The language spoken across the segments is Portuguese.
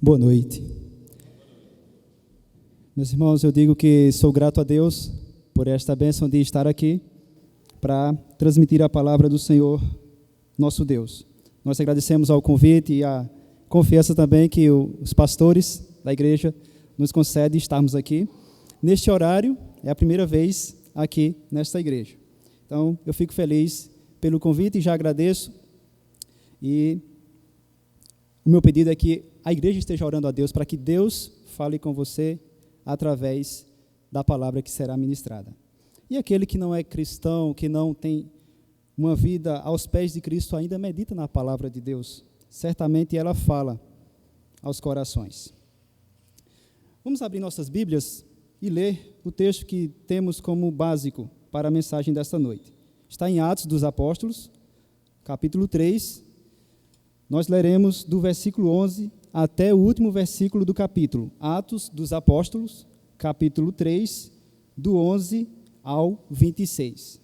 Boa noite. Meus irmãos, eu digo que sou grato a Deus por esta bênção de estar aqui para transmitir a palavra do Senhor, nosso Deus. Nós agradecemos ao convite e à confiança também que os pastores da igreja nos concedem estarmos aqui. Neste horário, é a primeira vez aqui nesta igreja. Então, eu fico feliz pelo convite e já agradeço. E o meu pedido é que a igreja esteja orando a Deus para que Deus fale com você através da palavra que será ministrada. E aquele que não é cristão, que não tem uma vida aos pés de Cristo, ainda medita na palavra de Deus. Certamente ela fala aos corações. Vamos abrir nossas Bíblias e ler o texto que temos como básico para a mensagem desta noite. Está em Atos dos Apóstolos, capítulo 3. Nós leremos do versículo 11 até o último versículo do capítulo. Atos dos Apóstolos, capítulo 3, do 11 ao 26.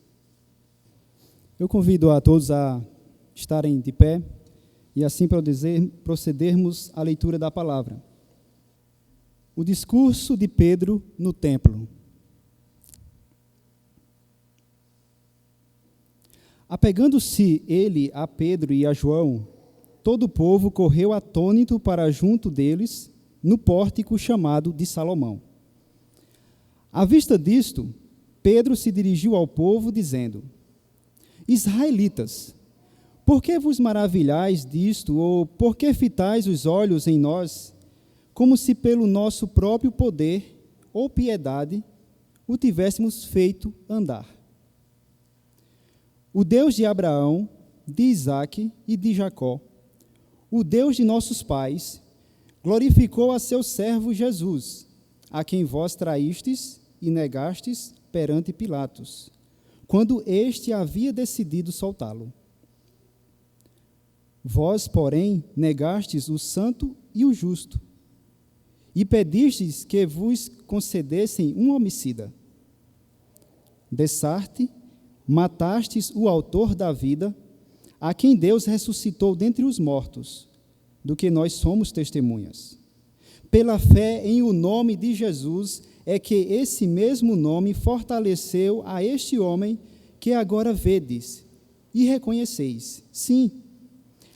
Eu convido a todos a estarem de pé e assim procedermos à leitura da palavra. O discurso de Pedro no templo. Apegando-se ele a Pedro e a João, todo o povo correu atônito para junto deles, no pórtico chamado de Salomão. À vista disto, Pedro se dirigiu ao povo, dizendo: Israelitas, por que vos maravilhais disto, ou por que fitais os olhos em nós, como se pelo nosso próprio poder ou piedade o tivéssemos feito andar? O Deus de Abraão, de Isaque e de Jacó, o Deus de nossos pais, glorificou a seu servo Jesus, a quem vós traístes e negastes perante Pilatos, quando este havia decidido soltá-lo. Vós, porém, negastes o santo e o justo, e pedistes que vos concedessem um homicida. Dessarte, matastes o autor da vida, a quem Deus ressuscitou dentre os mortos, do que nós somos testemunhas. Pela fé em o nome de Jesus, é que esse mesmo nome fortaleceu a este homem que agora vedes e reconheceis. Sim,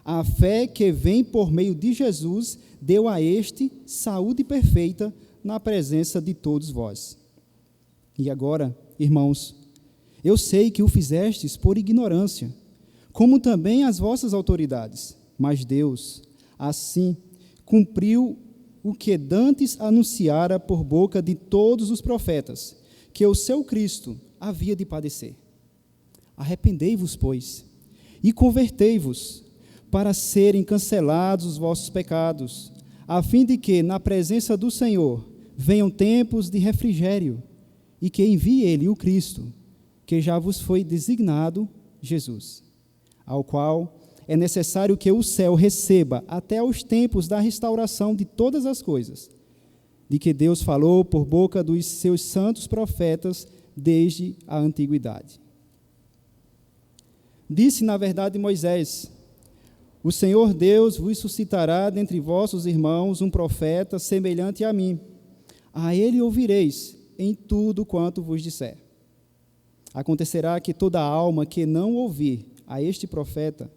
a fé que vem por meio de Jesus deu a este saúde perfeita na presença de todos vós. E agora, irmãos, eu sei que o fizestes por ignorância, como também as vossas autoridades, mas Deus, assim, cumpriu o que dantes anunciara por boca de todos os profetas, que o seu Cristo havia de padecer. Arrependei-vos, pois, e convertei-vos, para serem cancelados os vossos pecados, a fim de que, na presença do Senhor, venham tempos de refrigério, e que envie Ele o Cristo, que já vos foi designado Jesus, ao qual é necessário que o céu receba até os tempos da restauração de todas as coisas, de que Deus falou por boca dos seus santos profetas desde a antiguidade. Disse, na verdade, Moisés: O Senhor Deus vos suscitará dentre vossos irmãos um profeta semelhante a mim. A ele ouvireis em tudo quanto vos disser. Acontecerá que toda alma que não ouvir a este profeta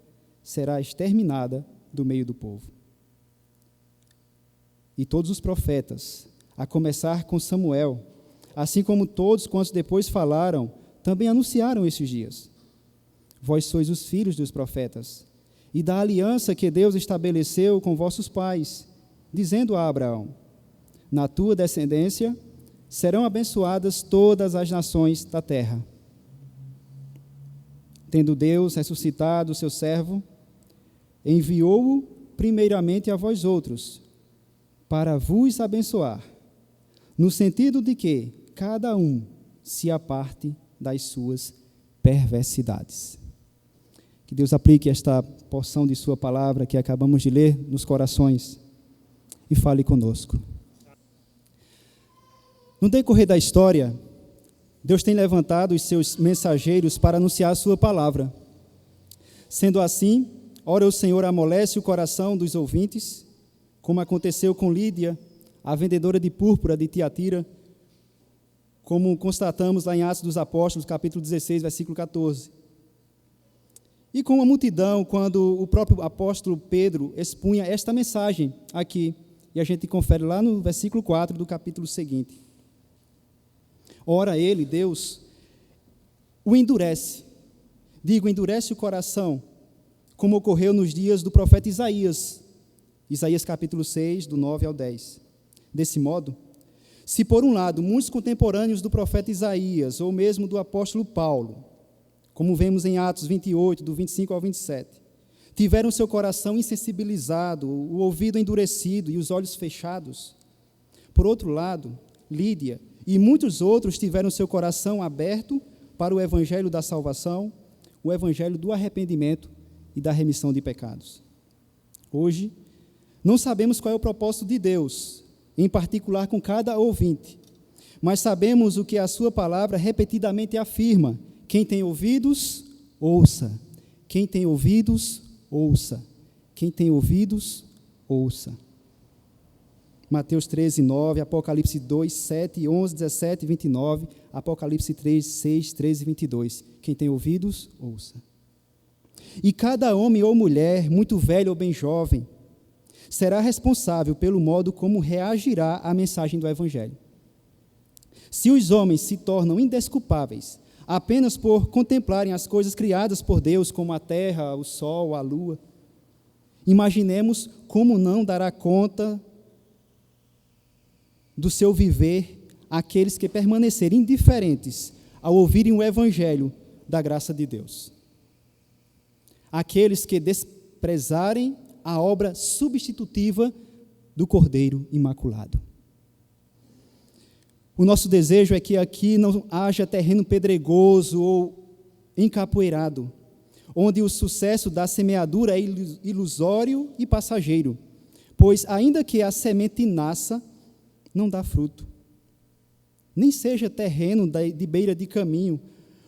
será exterminada do meio do povo. E todos os profetas, a começar com Samuel, assim como todos quantos depois falaram, também anunciaram esses dias. Vós sois os filhos dos profetas, e da aliança que Deus estabeleceu com vossos pais, dizendo a Abraão: Na tua descendência serão abençoadas todas as nações da terra. Tendo Deus ressuscitado o seu servo, enviou-o primeiramente a vós outros, para vos abençoar, no sentido de que cada um se aparte das suas perversidades. Que Deus aplique esta porção de sua palavra que acabamos de ler nos corações e fale conosco. No decorrer da história, Deus tem levantado os seus mensageiros para anunciar a sua palavra. Sendo assim, ora o Senhor amolece o coração dos ouvintes, como aconteceu com Lídia, a vendedora de púrpura de Tiatira, como constatamos lá em Atos dos Apóstolos, capítulo 16, versículo 14. E com a multidão, quando o próprio apóstolo Pedro expunha esta mensagem aqui, e a gente confere lá no versículo 4 do capítulo seguinte. Ora, ele, Deus, o endurece. Digo, endurece o coração, como ocorreu nos dias do profeta Isaías. Isaías capítulo 6, do 9 ao 10. Desse modo, se por um lado muitos contemporâneos do profeta Isaías, ou mesmo do apóstolo Paulo, como vemos em Atos 28, do 25 ao 27, tiveram seu coração insensibilizado, o ouvido endurecido e os olhos fechados, por outro lado, Lídia e muitos outros tiveram seu coração aberto para o evangelho da salvação, o evangelho do arrependimento e da remissão de pecados. Hoje, não sabemos qual é o propósito de Deus, em particular com cada ouvinte, mas sabemos o que a sua palavra repetidamente afirma: quem tem ouvidos, ouça. Quem tem ouvidos, ouça. Quem tem ouvidos, ouça. Mateus 13, 9, Apocalipse 2, 7, 11, 17 e 29, Apocalipse 3, 6, 13 e 22. Quem tem ouvidos, ouça. E cada homem ou mulher, muito velho ou bem jovem, será responsável pelo modo como reagirá à mensagem do Evangelho. Se os homens se tornam indesculpáveis apenas por contemplarem as coisas criadas por Deus, como a terra, o sol, a lua, imaginemos como não dará conta do seu viver aqueles que permanecerem indiferentes ao ouvirem o Evangelho da graça de Deus. Aqueles que desprezarem a obra substitutiva do Cordeiro Imaculado. O nosso desejo é que aqui não haja terreno pedregoso ou encapoeirado, onde o sucesso da semeadura é ilusório e passageiro, pois ainda que a semente nasça, não dá fruto. Nem seja terreno de beira de caminho,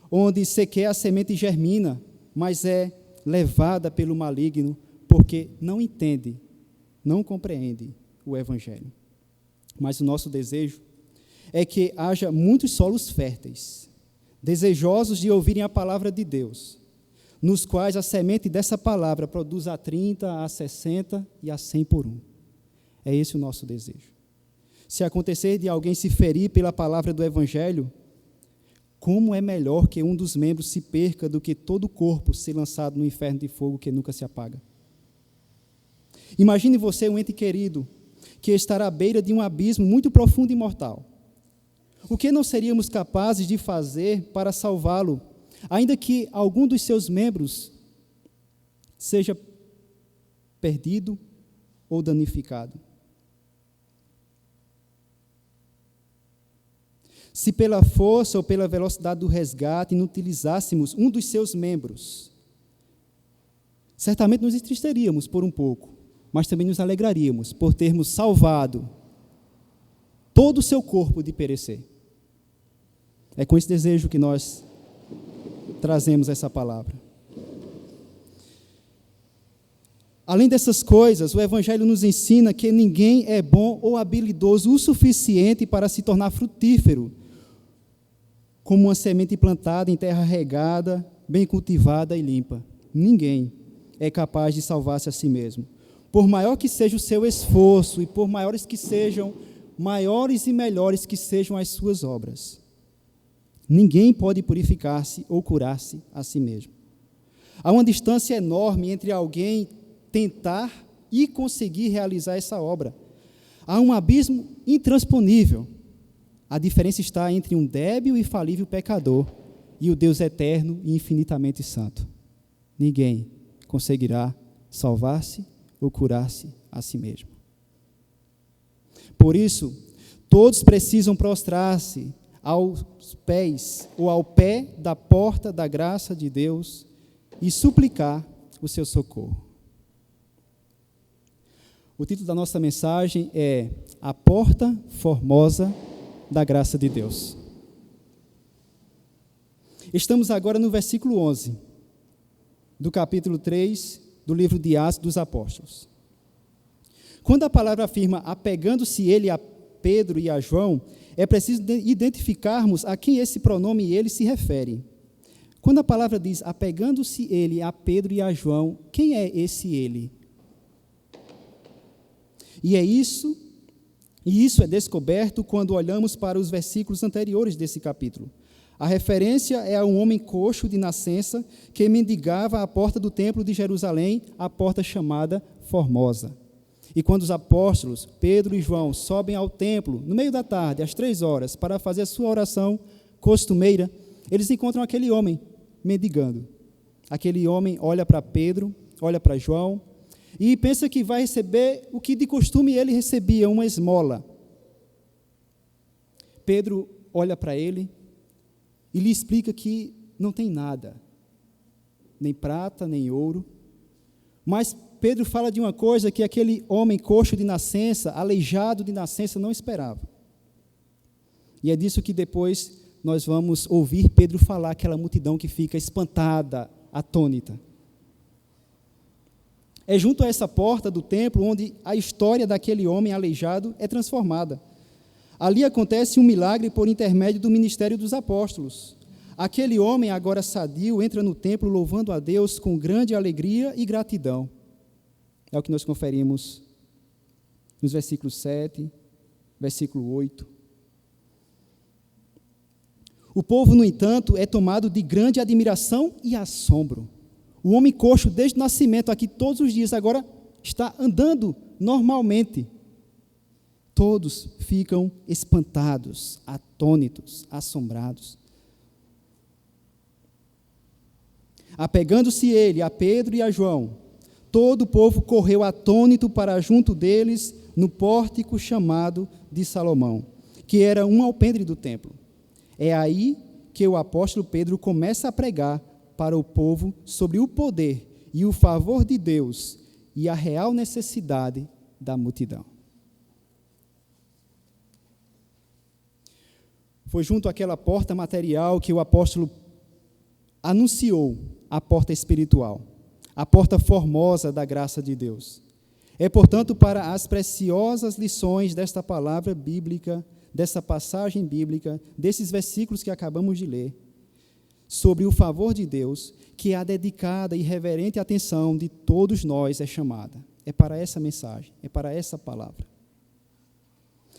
onde sequer a semente germina, mas é levada pelo maligno, porque não entende, não compreende o Evangelho. Mas o nosso desejo é que haja muitos solos férteis, desejosos de ouvirem a palavra de Deus, nos quais a semente dessa palavra produz a 30, a 60 e a 100 por um. É esse o nosso desejo. Se acontecer de alguém se ferir pela palavra do Evangelho, como é melhor que um dos membros se perca do que todo o corpo ser lançado no inferno de fogo que nunca se apaga? Imagine você, um ente querido, que está à beira de um abismo muito profundo e mortal. O que não seríamos capazes de fazer para salvá-lo, ainda que algum dos seus membros seja perdido ou danificado? Se pela força ou pela velocidade do resgate inutilizássemos um dos seus membros, certamente nos entristeríamos por um pouco, mas também nos alegraríamos por termos salvado todo o seu corpo de perecer. É com esse desejo que nós trazemos essa palavra. Além dessas coisas, o Evangelho nos ensina que ninguém é bom ou habilidoso o suficiente para se tornar frutífero, como uma semente plantada em terra regada, bem cultivada e limpa. Ninguém é capaz de salvar-se a si mesmo. Por maior que seja o seu esforço e por maiores e melhores que sejam as suas obras, ninguém pode purificar-se ou curar-se a si mesmo. Há uma distância enorme entre alguém tentar e conseguir realizar essa obra. Há um abismo intransponível. A diferença está entre um débil e falível pecador e o Deus eterno e infinitamente santo. Ninguém conseguirá salvar-se ou curar-se a si mesmo. Por isso, todos precisam prostrar-se aos pés ou ao pé da porta da graça de Deus e suplicar o seu socorro. O título da nossa mensagem é A Porta Formosa da Graça de Deus. Estamos agora no versículo 11 do capítulo 3 do livro de Atos dos Apóstolos. Quando a palavra afirma apegando-se ele a Pedro e a João, é preciso identificarmos a quem esse pronome ele se refere. Quando a palavra diz apegando-se ele a Pedro e a João, quem é esse ele? E isso é descoberto quando olhamos para os versículos anteriores desse capítulo. A referência é a um homem coxo de nascença que mendigava à porta do templo de Jerusalém, a porta chamada Formosa. E quando os apóstolos, Pedro e João, sobem ao templo, no meio da tarde, às 3 horas, para fazer a sua oração costumeira, eles encontram aquele homem mendigando. Aquele homem olha para Pedro, olha para João, e pensa que vai receber o que de costume ele recebia, uma esmola. Pedro olha para ele e lhe explica que não tem nada, nem prata, nem ouro, mas Pedro fala de uma coisa que aquele homem coxo de nascença, aleijado de nascença, não esperava. E é disso que depois nós vamos ouvir Pedro falar, aquela multidão que fica espantada, atônita. É junto a essa porta do templo onde a história daquele homem aleijado é transformada. Ali acontece um milagre por intermédio do ministério dos apóstolos. Aquele homem, agora sadio, entra no templo louvando a Deus com grande alegria e gratidão. É o que nós conferimos nos versículos 7, versículo 8. O povo, no entanto, é tomado de grande admiração e assombro. O homem coxo, desde o nascimento, aqui todos os dias, agora está andando normalmente. Todos ficam espantados, atônitos, assombrados. Apegando-se ele a Pedro e a João, todo o povo correu atônito para junto deles, no pórtico chamado de Salomão, que era um alpendre do templo. É aí que o apóstolo Pedro começa a pregar para o povo sobre o poder e o favor de Deus e a real necessidade da multidão. Foi junto àquela porta material que o apóstolo anunciou a porta espiritual, a porta formosa da graça de Deus. É, portanto, para as preciosas lições desta palavra bíblica, dessa passagem bíblica, desses versículos que acabamos de ler, sobre o favor de Deus, que a dedicada e reverente atenção de todos nós é chamada. É para essa mensagem, é para essa palavra.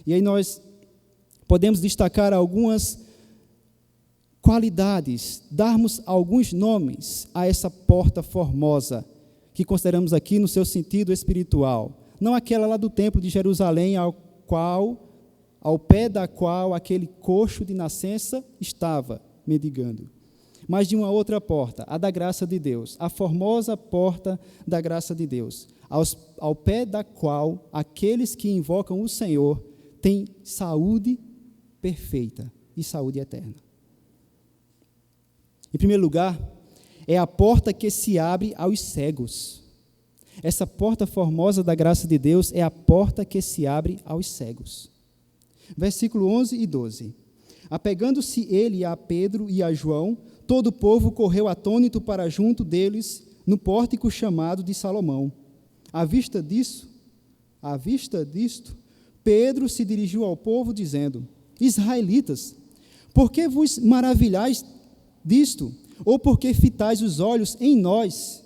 E aí nós podemos destacar algumas qualidades, darmos alguns nomes a essa porta formosa, que consideramos aqui no seu sentido espiritual. Não aquela lá do templo de Jerusalém, ao pé da qual aquele coxo de nascença estava mendigando, mas de uma outra porta, a da graça de Deus, a formosa porta da graça de Deus, ao pé da qual aqueles que invocam o Senhor têm saúde perfeita e saúde eterna. Em primeiro lugar, é a porta que se abre aos cegos. Essa porta formosa da graça de Deus é a porta que se abre aos cegos. Versículo 11 e 12. Apegando-se ele a Pedro e a João, todo o povo correu atônito para junto deles, no pórtico chamado de Salomão. À vista disto, Pedro se dirigiu ao povo, dizendo: Israelitas, por que vos maravilhais disto? Ou por que fitais os olhos em nós,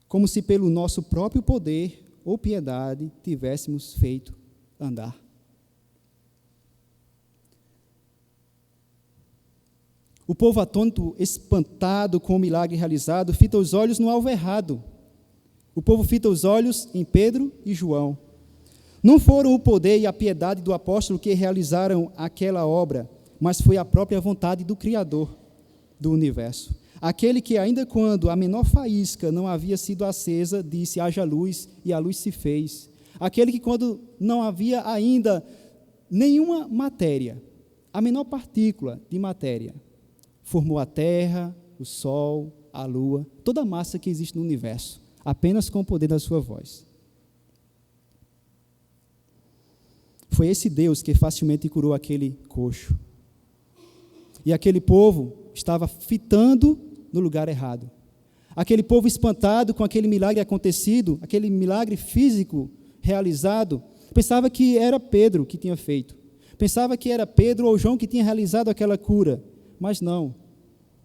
como se pelo nosso próprio poder ou piedade tivéssemos feito andar? O povo atônito, espantado com o milagre realizado, fita os olhos no alvo errado. O povo fita os olhos em Pedro e João. Não foram o poder e a piedade do apóstolo que realizaram aquela obra, mas foi a própria vontade do Criador do universo. Aquele que, ainda quando a menor faísca não havia sido acesa, disse: haja luz, e a luz se fez. Aquele que, quando não havia ainda nenhuma matéria, a menor partícula de matéria, formou a terra, o sol, a lua, toda a massa que existe no universo, apenas com o poder da sua voz. Foi esse Deus que facilmente curou aquele coxo. E aquele povo estava fitando no lugar errado. aquele povo espantado com aquele milagre acontecido, aquele milagre físico realizado, pensava que era Pedro que tinha feito. Pensava que era Pedro ou João que tinha realizado aquela cura, mas não.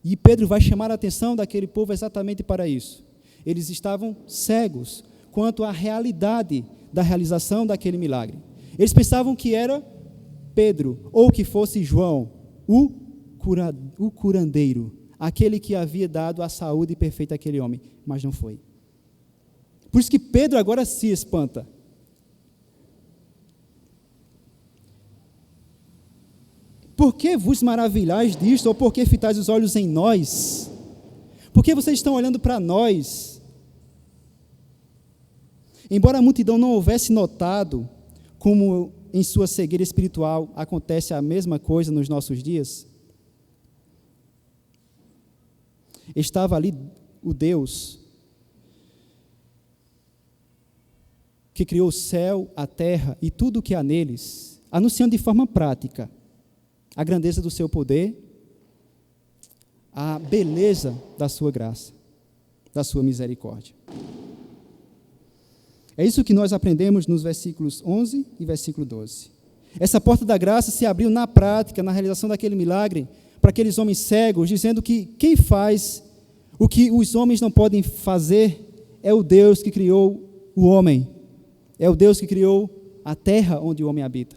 E Pedro vai chamar a atenção daquele povo exatamente para isso. Eles estavam cegos quanto à realidade da realização daquele milagre. Eles pensavam que era Pedro, ou que fosse João, o curandeiro, aquele que havia dado a saúde perfeita àquele homem, mas não foi. Por isso que Pedro agora se espanta. Por que vos maravilhais disto, ou por que fitais os olhos em nós? Por que vocês estão olhando para nós? Embora a multidão não houvesse notado, como em sua cegueira espiritual acontece a mesma coisa nos nossos dias, estava ali o Deus que criou o céu, a terra e tudo o que há neles, anunciando de forma prática a grandeza do seu poder, a beleza da sua graça, da sua misericórdia. É isso que nós aprendemos nos versículos 11 e versículo 12. Essa porta da graça se abriu na prática, na realização daquele milagre, para aqueles homens cegos, dizendo que quem faz o que os homens não podem fazer é o Deus que criou o homem, é o Deus que criou a terra onde o homem habita.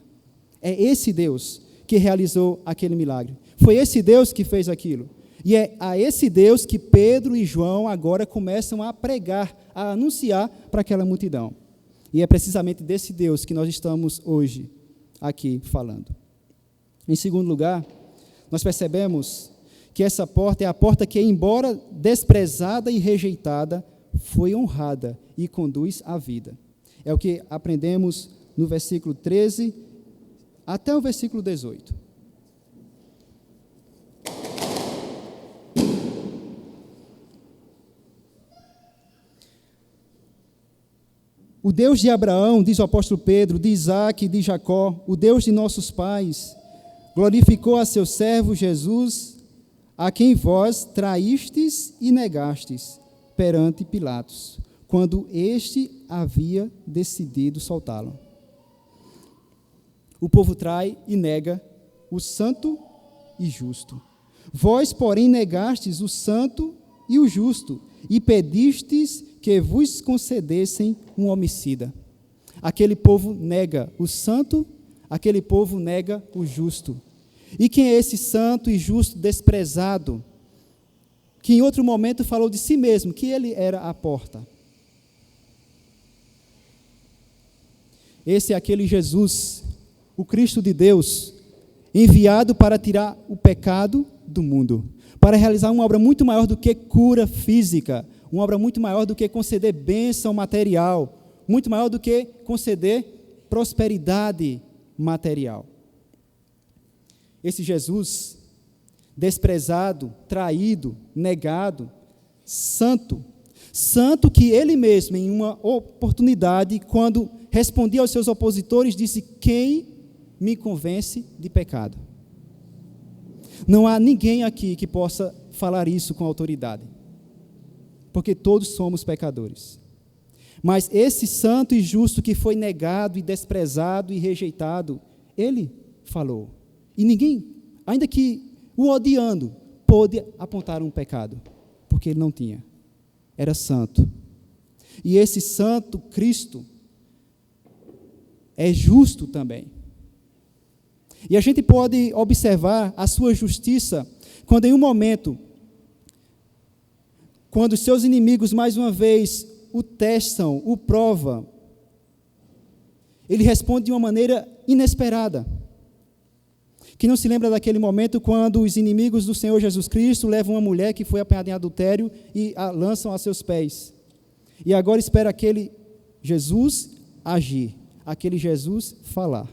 É esse Deus que realizou aquele milagre. Foi esse Deus que fez aquilo. E é a esse Deus que Pedro e João agora começam a pregar, a anunciar para aquela multidão. E é precisamente desse Deus que nós estamos hoje aqui falando. Em segundo lugar, nós percebemos que essa porta é a porta que, embora desprezada e rejeitada, foi honrada e conduz à vida. É o que aprendemos no versículo 13 até o versículo 18. O Deus de Abraão, diz o apóstolo Pedro, de Isaque e de Jacó, o Deus de nossos pais, glorificou a seu servo Jesus, a quem vós traístes e negastes perante Pilatos, quando este havia decidido soltá-lo. O povo trai e nega o santo e justo. Vós, porém, negastes o santo e o justo, e pedistes que vos concedessem um homicida. Aquele povo nega o santo, aquele povo nega o justo. E quem é esse santo e justo desprezado, que em outro momento falou de si mesmo, que ele era a porta? Esse é aquele Jesus, o Cristo de Deus, enviado para tirar o pecado do mundo, para realizar uma obra muito maior do que cura física, uma obra muito maior do que conceder bênção material, muito maior do que conceder prosperidade material. Esse Jesus, desprezado, traído, negado, santo que ele mesmo, em uma oportunidade, quando respondia aos seus opositores, disse: quem me convence de pecado? Não há ninguém aqui que possa falar isso com autoridade, porque todos somos pecadores. Mas esse santo e justo que foi negado e desprezado e rejeitado, ele falou. E ninguém, ainda que o odiando, pôde apontar um pecado, porque ele não tinha. Era santo. E esse santo Cristo é justo também. E a gente pode observar a sua justiça quando em um momento, quando os seus inimigos mais uma vez o testam, o provam, ele responde de uma maneira inesperada. Que não se lembra daquele momento quando os inimigos do Senhor Jesus Cristo levam uma mulher que foi apanhada em adultério e a lançam a seus pés. E agora espera aquele Jesus agir, aquele Jesus falar.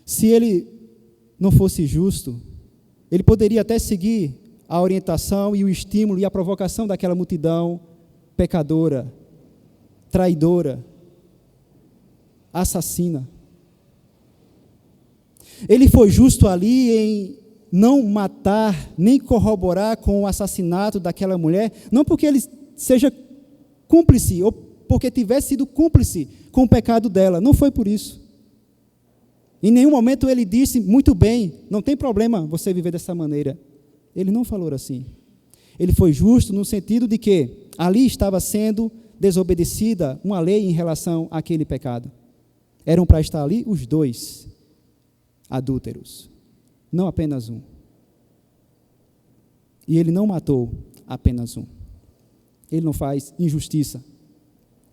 Se ele não fosse justo, ele poderia até seguir a orientação e o estímulo e a provocação daquela multidão pecadora, traidora, assassina. Ele foi justo ali em não matar, nem corroborar com o assassinato daquela mulher, não porque ele seja cúmplice, ou porque tivesse sido cúmplice com o pecado dela, não foi por isso. Em nenhum momento ele disse, muito bem, não tem problema você viver dessa maneira. Ele não falou assim. Ele foi justo no sentido de que ali estava sendo desobedecida uma lei em relação àquele pecado. Eram para estar ali os dois adúlteros, não apenas um. E ele não matou apenas um. Ele não faz injustiça.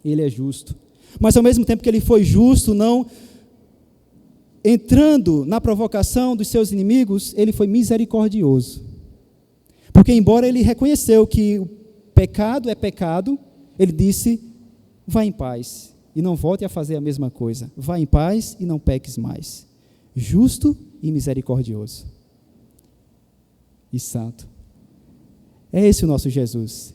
Ele é justo. Mas ao mesmo tempo que ele foi justo, não entrando na provocação dos seus inimigos, ele foi misericordioso. Porque embora ele reconheceu que o pecado é pecado, ele disse, vá em paz e não volte a fazer a mesma coisa. Vá em paz e não peques mais. Justo e misericordioso. E santo. É esse o nosso Jesus.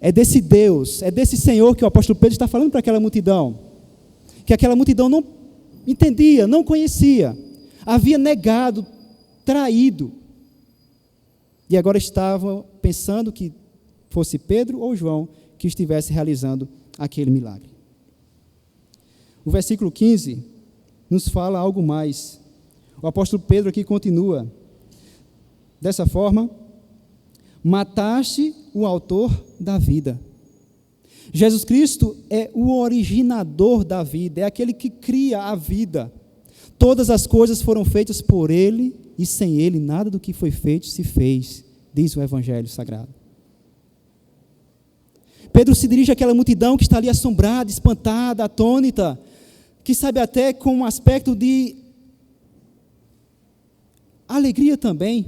É desse Deus, é desse Senhor que o apóstolo Pedro está falando para aquela multidão. Que aquela multidão não entendia, não conhecia. Havia negado, traído. E agora estavam pensando que fosse Pedro ou João que estivesse realizando aquele milagre. O versículo 15 nos fala algo mais. O apóstolo Pedro aqui continua. Dessa forma, mataste o autor da vida. Jesus Cristo é o originador da vida, é aquele que cria a vida. Todas as coisas foram feitas por Ele, e sem Ele nada do que foi feito se fez, diz o Evangelho Sagrado. Pedro se dirige àquela multidão que está ali assombrada, espantada, atônita, que sabe até com um aspecto de alegria também,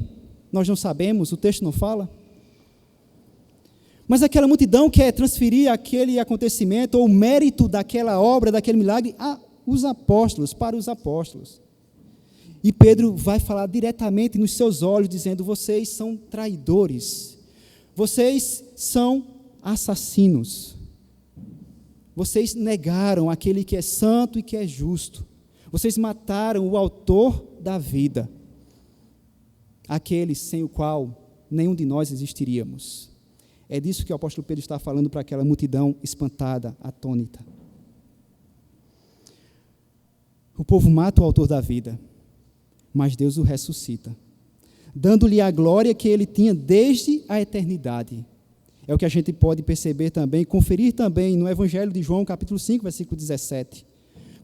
nós não sabemos, o texto não fala. Mas aquela multidão quer transferir aquele acontecimento, ou o mérito daquela obra, daquele milagre, aos apóstolos, para os apóstolos. E Pedro vai falar diretamente nos seus olhos, dizendo, vocês são traidores, vocês são assassinos, vocês negaram aquele que é santo e que é justo, vocês mataram o autor da vida, aquele sem o qual nenhum de nós existiríamos. É disso que o apóstolo Pedro está falando para aquela multidão espantada, atônita. O povo mata o autor da vida, mas Deus o ressuscita, dando-lhe a glória que ele tinha desde a eternidade. É o que a gente pode perceber também, conferir também no Evangelho de João, capítulo 5, versículo 17.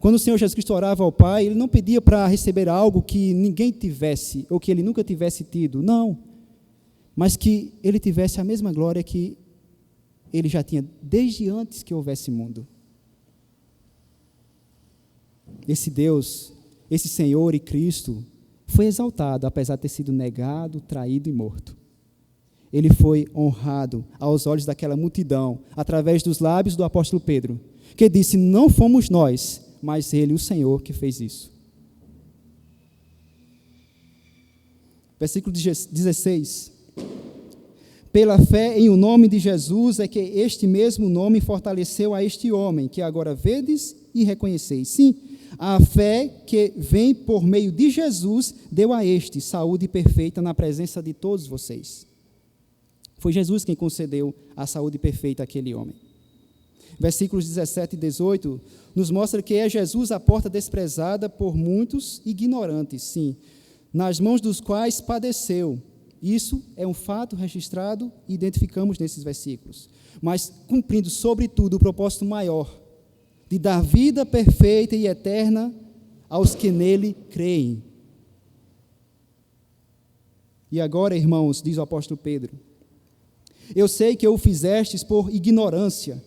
Quando o Senhor Jesus Cristo orava ao Pai, Ele não pedia para receber algo que ninguém tivesse, ou que Ele nunca tivesse tido, não. Mas que Ele tivesse a mesma glória que Ele já tinha desde antes que houvesse mundo. Esse Deus, esse Senhor e Cristo, foi exaltado, apesar de ter sido negado, traído e morto. Ele foi honrado aos olhos daquela multidão, através dos lábios do apóstolo Pedro, que disse, não fomos nós, mas Ele, o Senhor, que fez isso. Versículo 16. Pela fé em o nome de Jesus é que este mesmo nome fortaleceu a este homem, que agora vedes e reconheceis. Sim, a fé que vem por meio de Jesus deu a este saúde perfeita na presença de todos vocês. Foi Jesus quem concedeu a saúde perfeita àquele homem. Versículos 17 e 18 nos mostra que é Jesus a porta desprezada por muitos ignorantes, sim, nas mãos dos quais padeceu. Isso é um fato registrado e identificamos nesses versículos. Mas cumprindo, sobretudo, o propósito maior de dar vida perfeita e eterna aos que nele creem. E agora, irmãos, diz o apóstolo Pedro, eu sei que o fizestes por ignorância,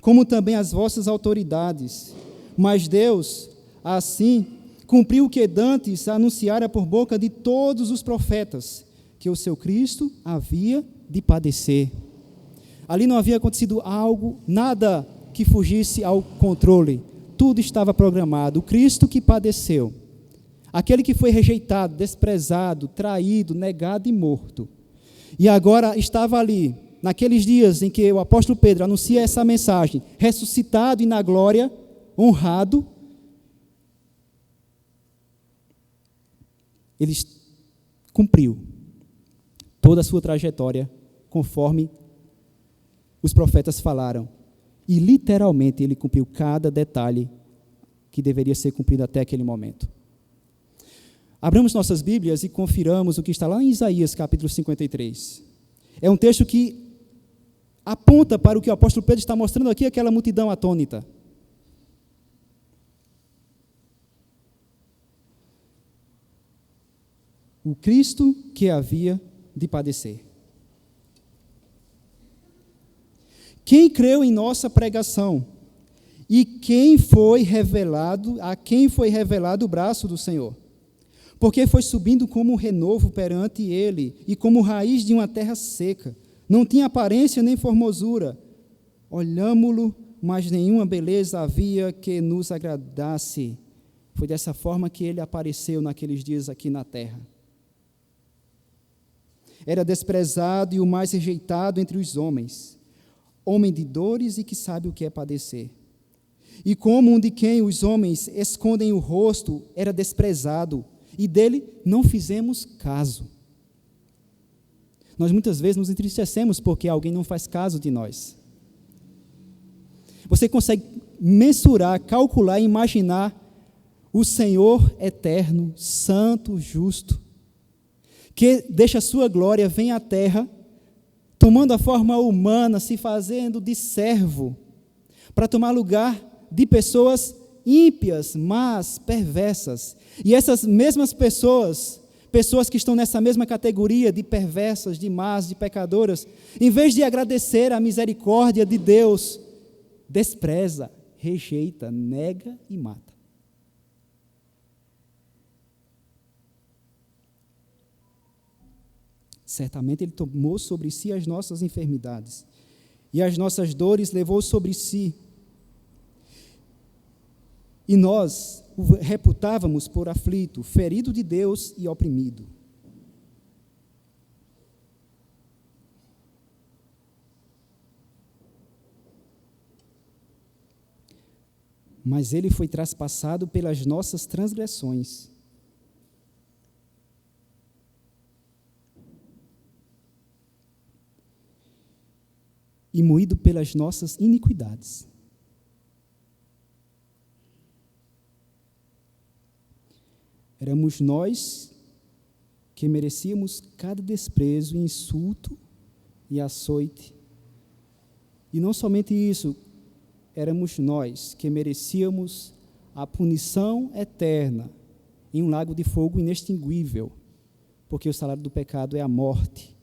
como também as vossas autoridades, mas Deus, assim, cumpriu o que dantes anunciara por boca de todos os profetas, que o seu Cristo havia de padecer. Ali não havia acontecido algo, nada que fugisse ao controle, tudo estava programado. O Cristo que padeceu, aquele que foi rejeitado, desprezado, traído, negado e morto, e agora estava ali, naqueles dias em que o apóstolo Pedro anuncia essa mensagem, ressuscitado e na glória, honrado, ele cumpriu toda a sua trajetória conforme os profetas falaram. E literalmente ele cumpriu cada detalhe que deveria ser cumprido até aquele momento. Abramos nossas Bíblias e confiramos o que está lá em Isaías, capítulo 53. É um texto que aponta para o que o apóstolo Pedro está mostrando aqui, aquela multidão atônita. O Cristo que havia de padecer. Quem creu em nossa pregação e a quem foi revelado o braço do Senhor? Porque foi subindo como um renovo perante ele e como raiz de uma terra seca. Não tinha aparência nem formosura. Olhámo-lo, mas nenhuma beleza havia que nos agradasse. Foi dessa forma que ele apareceu naqueles dias aqui na terra. Era desprezado e o mais rejeitado entre os homens, homem de dores e que sabe o que é padecer. E como um de quem os homens escondem o rosto, era desprezado, e dele não fizemos caso. Nós muitas vezes nos entristecemos porque alguém não faz caso de nós. Você consegue mensurar, calcular, imaginar o Senhor eterno, santo, justo, que deixa a sua glória, vem à terra, tomando a forma humana, se fazendo de servo, para tomar lugar de pessoas ímpias, más, perversas. E essas mesmas pessoas que estão nessa mesma categoria de perversas, de más, de pecadoras, em vez de agradecer a misericórdia de Deus, despreza, rejeita, nega e mata. Certamente Ele tomou sobre si as nossas enfermidades e as nossas dores levou sobre si. E nós o reputávamos por aflito, ferido de Deus e oprimido. Mas Ele foi traspassado pelas nossas transgressões. E moído pelas nossas iniquidades. Éramos nós que merecíamos cada desprezo, insulto e açoite. E não somente isso, éramos nós que merecíamos a punição eterna em um lago de fogo inextinguível, porque o salário do pecado é a morte,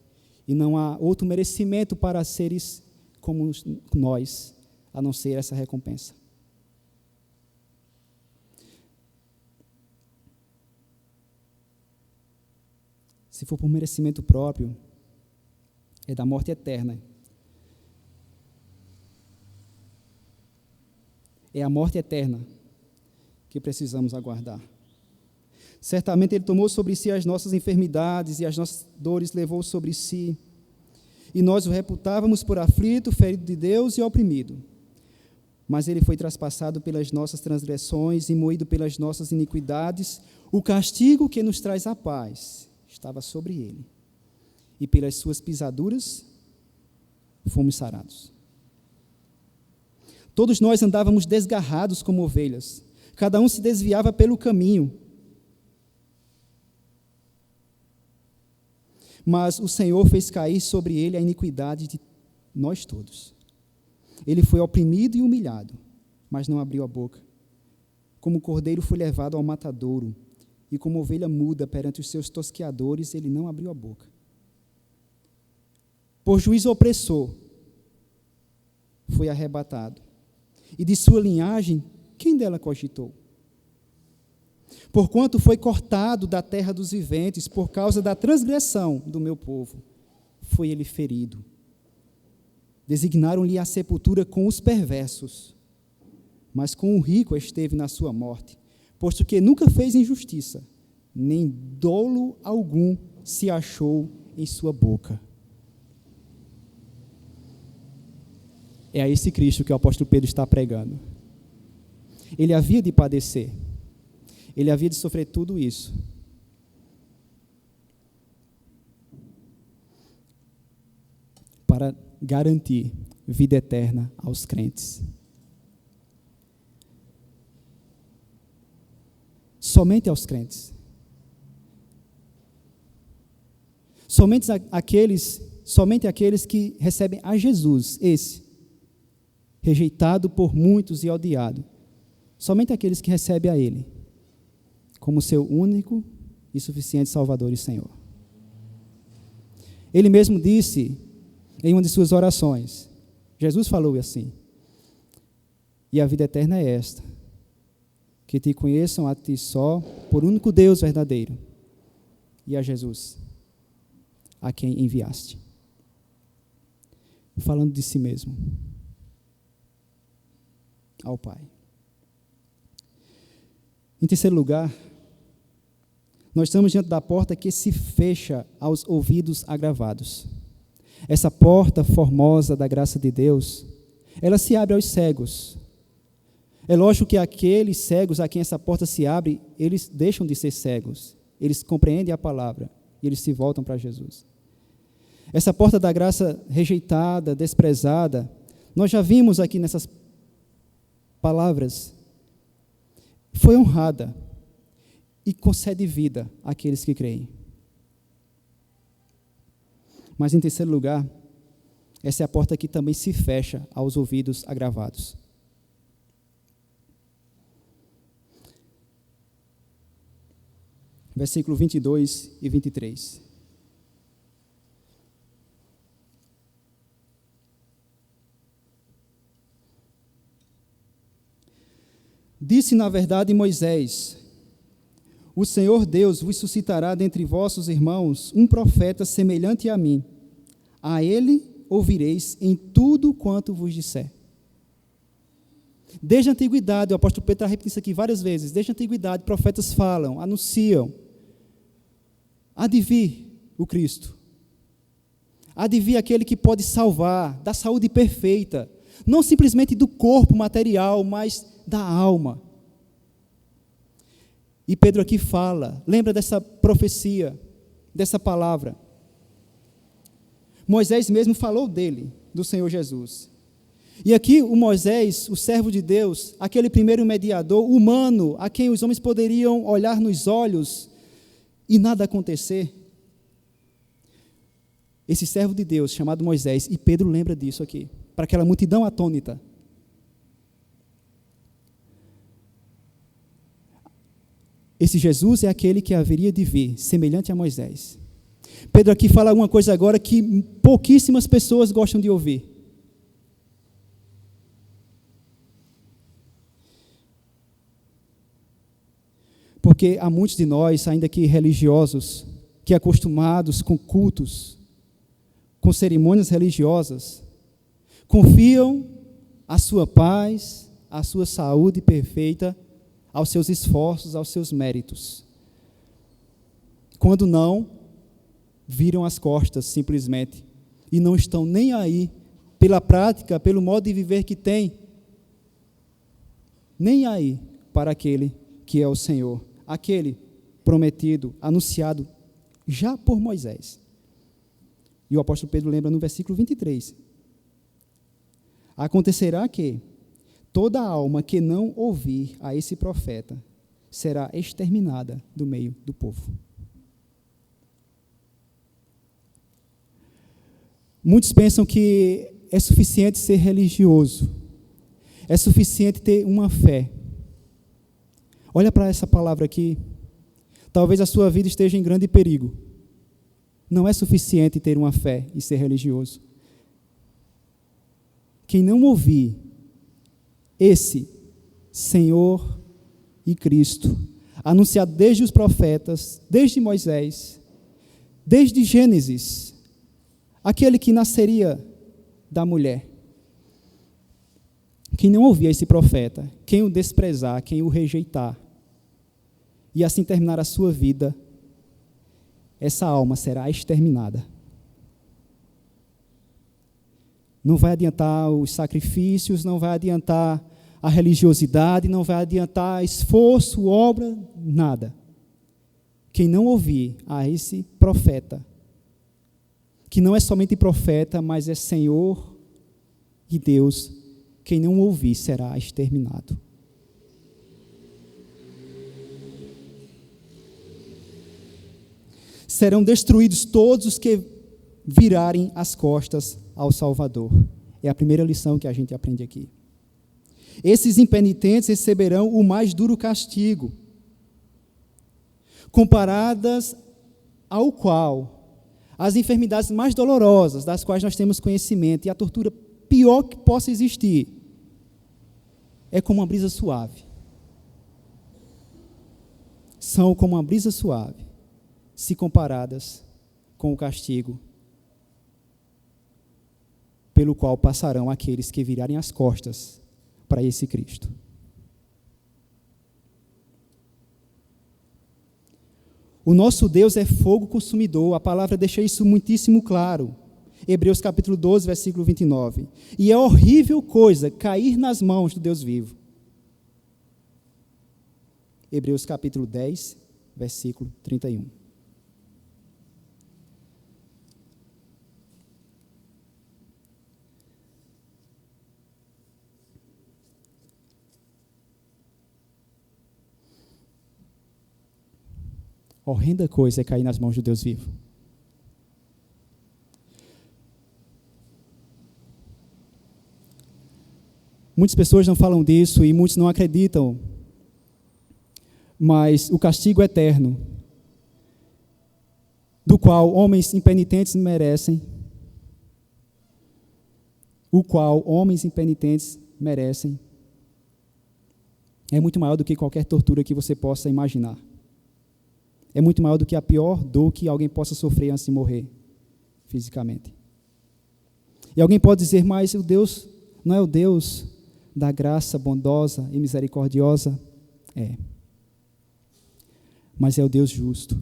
e não há outro merecimento para seres como nós, a não ser essa recompensa. Se for por merecimento próprio, é da morte eterna. É a morte eterna que precisamos aguardar. Certamente Ele tomou sobre si as nossas enfermidades e as nossas dores levou sobre si. E nós o reputávamos por aflito, ferido de Deus e oprimido. Mas Ele foi traspassado pelas nossas transgressões e moído pelas nossas iniquidades. O castigo que nos traz a paz estava sobre Ele. E pelas suas pisaduras fomos sarados. Todos nós andávamos desgarrados como ovelhas. Cada um se desviava pelo caminho. Mas o Senhor fez cair sobre ele a iniquidade de nós todos. Ele foi oprimido e humilhado, mas não abriu a boca. Como o cordeiro foi levado ao matadouro, e como ovelha muda perante os seus tosqueadores, ele não abriu a boca. Por juiz opressor, foi arrebatado. E de sua linhagem, quem dela cogitou? Porquanto foi cortado da terra dos viventes, por causa da transgressão do meu povo, foi ele ferido. Designaram-lhe a sepultura com os perversos, mas com o rico esteve na sua morte, posto que nunca fez injustiça, nem dolo algum se achou em sua boca. É a esse Cristo que o apóstolo Pedro está pregando. Ele havia de padecer. Ele havia de sofrer tudo isso. para garantir vida eterna aos crentes. Somente aos crentes. Somente aqueles que recebem a Jesus, esse, rejeitado por muitos e odiado. Somente aqueles que recebem a Ele, como seu único e suficiente Salvador e Senhor. Ele mesmo disse, em uma de suas orações, Jesus falou assim: e a vida eterna é esta, que te conheçam a ti só, por único Deus verdadeiro, e a Jesus, a quem enviaste. Falando de si mesmo, ao Pai. Em terceiro lugar, nós estamos diante da porta que se fecha aos ouvidos agravados. Essa porta formosa da graça de Deus, ela se abre aos cegos. É lógico que aqueles cegos a quem essa porta se abre, eles deixam de ser cegos. Eles compreendem a palavra e eles se voltam para Jesus. Essa porta da graça rejeitada, desprezada, nós já vimos aqui nessas palavras, foi honrada e concede vida àqueles que creem. Mas, em terceiro lugar, essa é a porta que também se fecha aos ouvidos agravados. Versículo 22 e 23. Disse, na verdade, Moisés: o Senhor Deus vos suscitará dentre vossos irmãos um profeta semelhante a mim. A ele ouvireis em tudo quanto vos disser. Desde a antiguidade, o apóstolo Pedro está repetindo isso aqui várias vezes, desde a antiguidade, profetas falam, anunciam, há de vir o Cristo. Há de vir aquele que pode salvar, da saúde perfeita, não simplesmente do corpo material, mas da alma. E Pedro aqui fala, lembra dessa profecia, dessa palavra. Moisés mesmo falou dele, do Senhor Jesus. E aqui o Moisés, o servo de Deus, aquele primeiro mediador humano, a quem os homens poderiam olhar nos olhos e nada acontecer. Esse servo de Deus, chamado Moisés, e Pedro lembra disso aqui, para aquela multidão atônita. Esse Jesus é aquele que haveria de vir, semelhante a Moisés. Pedro aqui fala alguma coisa agora que pouquíssimas pessoas gostam de ouvir. Porque há muitos de nós, ainda que religiosos, que acostumados com cultos, com cerimônias religiosas, confiam a sua paz, a sua saúde perfeita aos seus esforços, aos seus méritos. Quando não, viram as costas simplesmente e não estão nem aí pela prática, pelo modo de viver que têm, nem aí para aquele que é o Senhor, aquele prometido, anunciado já por Moisés. E o apóstolo Pedro lembra no versículo 23. Acontecerá que toda alma que não ouvir a esse profeta será exterminada do meio do povo. Muitos pensam que é suficiente ser religioso, é suficiente ter uma fé. Olha para essa palavra aqui, talvez a sua vida esteja em grande perigo. Não é suficiente ter uma fé e ser religioso. Quem não ouvir esse Senhor e Cristo, anunciado desde os profetas, desde Moisés, desde Gênesis, aquele que nasceria da mulher. Quem não ouvir esse profeta, quem o desprezar, quem o rejeitar, e assim terminar a sua vida, essa alma será exterminada. Não vai adiantar os sacrifícios, não vai adiantar a religiosidade, não vai adiantar esforço, obra, nada. Quem não ouvir a esse profeta, que não é somente profeta, mas é Senhor e Deus. Quem não ouvir será exterminado. Serão destruídos todos os que virarem as costas ao Salvador. É a primeira lição que a gente aprende aqui. Esses impenitentes receberão o mais duro castigo, comparadas ao qual as enfermidades mais dolorosas, das quais nós temos conhecimento, e a tortura pior que possa existir, é como uma brisa suave. São como uma brisa suave, se comparadas com o castigo pelo qual passarão aqueles que virarem as costas para esse Cristo. O nosso Deus é fogo consumidor, a palavra deixa isso muitíssimo claro. Hebreus capítulo 12, versículo 29. E é horrível coisa cair nas mãos do Deus vivo. Hebreus capítulo 10, versículo 31. Horrenda coisa é cair nas mãos do Deus vivo. Muitas pessoas não falam disso e muitos não acreditam, mas o castigo eterno, do qual homens impenitentes merecem, é muito maior do que qualquer tortura que você possa imaginar. É muito maior do que a pior dor que alguém possa sofrer antes de morrer, fisicamente. E alguém pode dizer, mas o Deus não é o Deus da graça bondosa e misericordiosa? É. Mas é o Deus justo.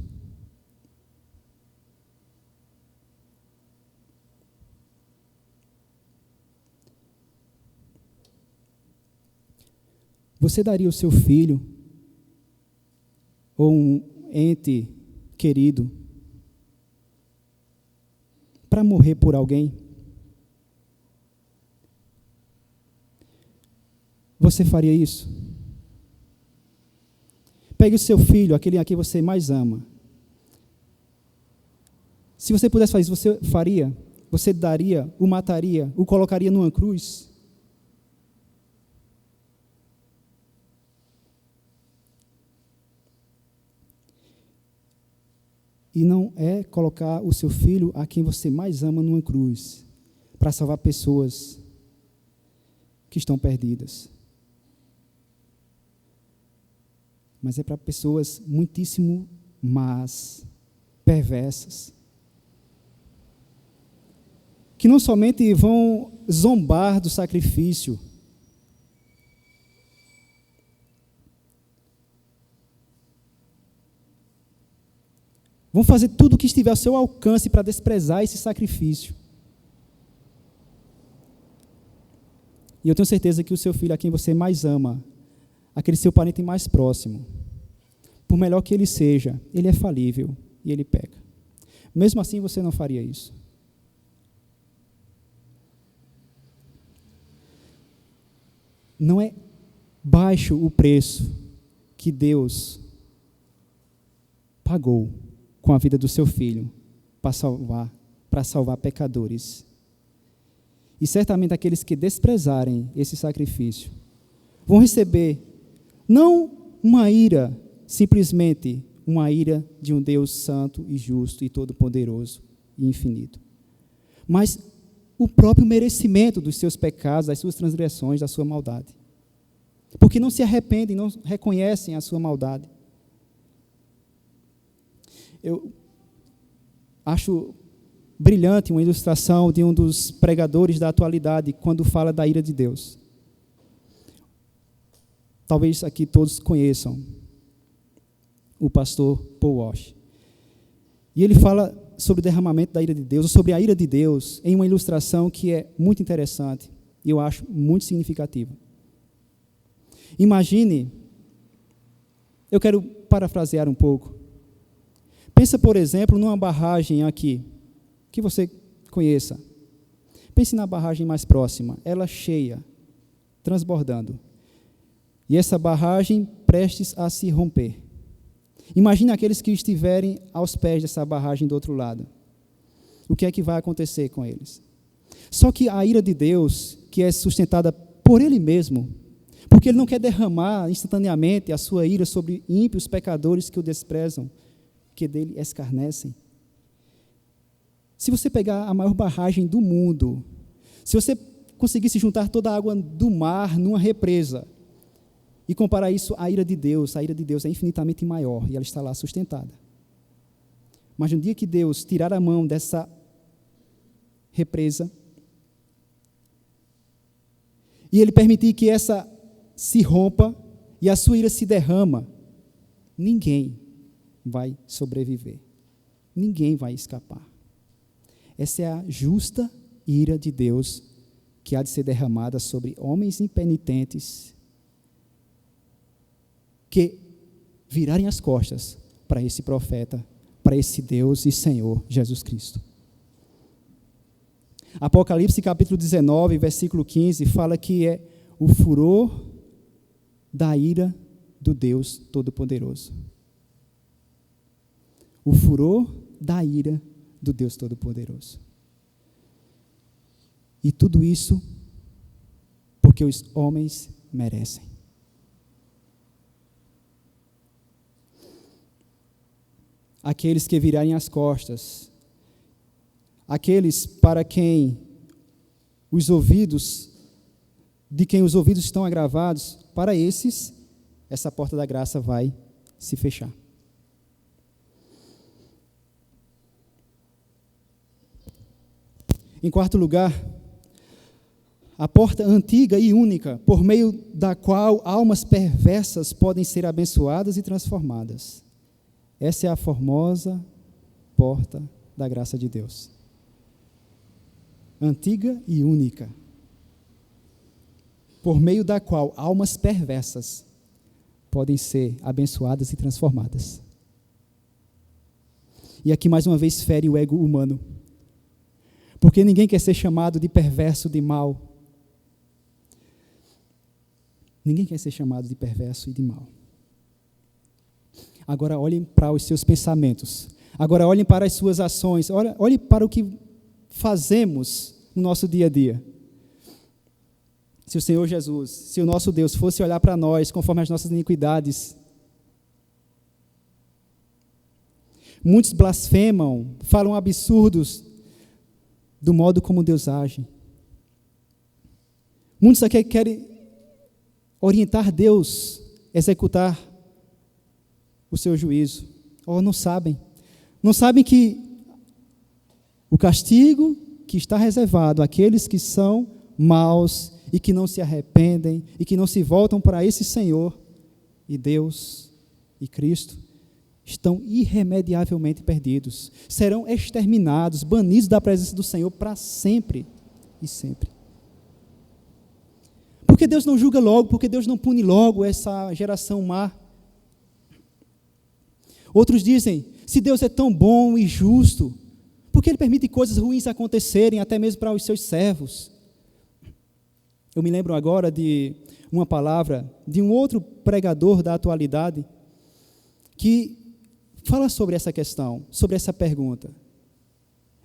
Você daria o seu filho ou um ente querido para morrer por alguém? Você faria isso? Pegue o seu filho, aquele a quem você mais ama. Se você pudesse fazer isso, você faria? Você daria, o mataria, o colocaria numa cruz? E não é colocar o seu filho, a quem você mais ama, numa cruz, para salvar pessoas que estão perdidas. Mas é para pessoas muitíssimo más, perversas, que não somente vão zombar do sacrifício, vão fazer tudo o que estiver ao seu alcance para desprezar esse sacrifício. E eu tenho certeza que o seu filho, a quem você mais ama, aquele seu parente mais próximo, por melhor que ele seja, ele é falível e ele peca. Mesmo assim, você não faria isso. Não é baixo o preço que Deus pagou com a vida do seu filho para salvar pecadores. E certamente aqueles que desprezarem esse sacrifício vão receber não uma ira, simplesmente uma ira de um Deus santo e justo e todo-poderoso e infinito, mas o próprio merecimento dos seus pecados, das suas transgressões, da sua maldade. Porque não se arrependem, não reconhecem a sua maldade. Eu acho brilhante uma ilustração de um dos pregadores da atualidade, quando fala da ira de Deus. Talvez aqui todos conheçam o pastor Paul Walsh. E ele fala sobre o derramamento da ira de Deus, ou sobre a ira de Deus, em uma ilustração que é muito interessante e eu acho muito significativa. Imagine, eu quero parafrasear um pouco. Pensa, por exemplo, numa barragem aqui, que você conheça. Pense na barragem mais próxima, ela cheia, transbordando. E essa barragem prestes a se romper. Imagine aqueles que estiverem aos pés dessa barragem do outro lado. O que é que vai acontecer com eles? Só que a ira de Deus, que é sustentada por Ele mesmo, porque Ele não quer derramar instantaneamente a sua ira sobre ímpios pecadores que o desprezam, que dele escarnecem. Se você pegar a maior barragem do mundo, se você conseguisse juntar toda a água do mar numa represa, e comparar isso à ira de Deus, a ira de Deus é infinitamente maior, e ela está lá sustentada. Mas no dia que Deus tirar a mão dessa represa, e Ele permitir que essa se rompa, e a sua ira se derrama, ninguém vai sobreviver. Ninguém vai escapar. Essa é a justa ira de Deus que há de ser derramada sobre homens impenitentes que virarem as costas para esse profeta, para esse Deus e Senhor Jesus Cristo. Apocalipse capítulo 19, versículo 15, fala que é o furor da ira do Deus Todo-Poderoso. O furor da ira do Deus Todo-Poderoso. E tudo isso porque os homens merecem. Aqueles que virarem as costas, aqueles para quem os ouvidos, de quem os ouvidos estão agravados, para esses, essa porta da graça vai se fechar. Em quarto lugar, a porta antiga e única, por meio da qual almas perversas podem ser abençoadas e transformadas. Essa é a formosa porta da graça de Deus. Antiga e única, por meio da qual almas perversas podem ser abençoadas e transformadas. E aqui mais uma vez fere o ego humano. Porque ninguém quer ser chamado de perverso, de mal. Ninguém quer ser chamado de perverso e de mal. Agora olhem para os seus pensamentos. Agora olhem para as suas ações. Olhem para o que fazemos no nosso dia a dia. Se o Senhor Jesus, se o nosso Deus fosse olhar para nós conforme as nossas iniquidades, muitos blasfemam, falam absurdos do modo como Deus age. Muitos aqui querem orientar Deus a executar o seu juízo. Ou não sabem. Não sabem que o castigo que está reservado àqueles que são maus e que não se arrependem e que não se voltam para esse Senhor e Deus e Cristo, estão irremediavelmente perdidos. Serão exterminados, banidos da presença do Senhor para sempre e sempre. Porque Deus não julga logo, porque Deus não pune logo essa geração má. Outros dizem, se Deus é tão bom e justo, por que Ele permite coisas ruins acontecerem, até mesmo para os seus servos? Eu me lembro agora de uma palavra de um outro pregador da atualidade, que fala sobre essa questão, sobre essa pergunta.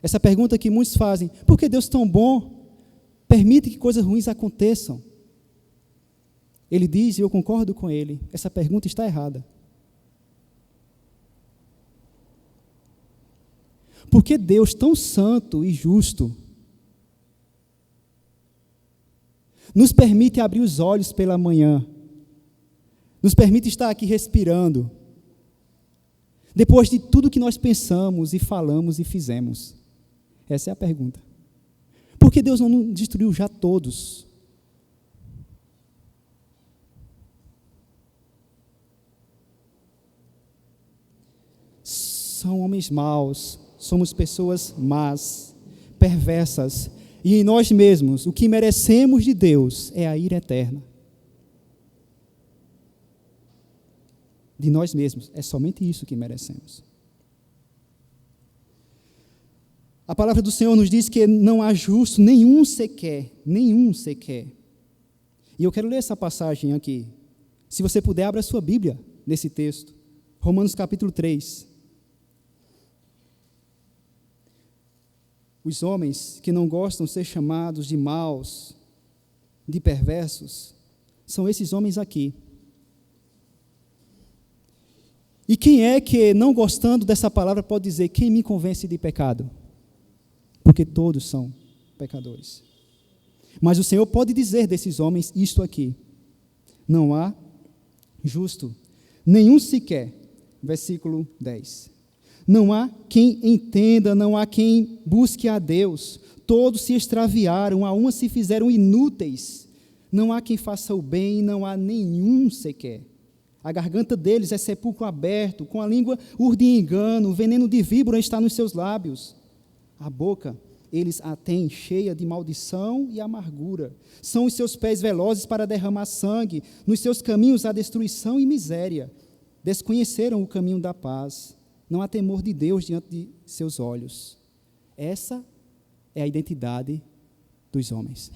Essa pergunta que muitos fazem, por que Deus tão bom permite que coisas ruins aconteçam? Ele diz, e eu concordo com ele, essa pergunta está errada. Porque Deus tão santo e justo nos permite abrir os olhos pela manhã, nos permite estar aqui respirando, depois de tudo que nós pensamos e falamos e fizemos? Essa é a pergunta. Por que Deus não destruiu já todos? São homens maus, somos pessoas más, perversas, e em nós mesmos, o que merecemos de Deus é a ira eterna. De nós mesmos, é somente isso que merecemos. A palavra do Senhor nos diz que não há justo nenhum sequer, nenhum sequer. E eu quero ler essa passagem aqui. Se você puder, abra a sua Bíblia nesse texto. Romanos capítulo 3. Os homens que não gostam de ser chamados de maus, de perversos, são esses homens aqui. E quem é que, não gostando dessa palavra, pode dizer: quem me convence de pecado? Porque todos são pecadores. Mas o Senhor pode dizer desses homens isto aqui: não há justo nenhum sequer. Versículo 10. Não há quem entenda, não há quem busque a Deus. Todos se extraviaram, a uma se fizeram inúteis. Não há quem faça o bem, não há nenhum sequer. A garganta deles é sepulcro aberto, com a língua urde engano, o veneno de víbora está nos seus lábios. A boca eles a têm cheia de maldição e amargura. São os seus pés velozes para derramar sangue, nos seus caminhos há destruição e miséria. Desconheceram o caminho da paz. Não há temor de Deus diante de seus olhos. Essa é a identidade dos homens.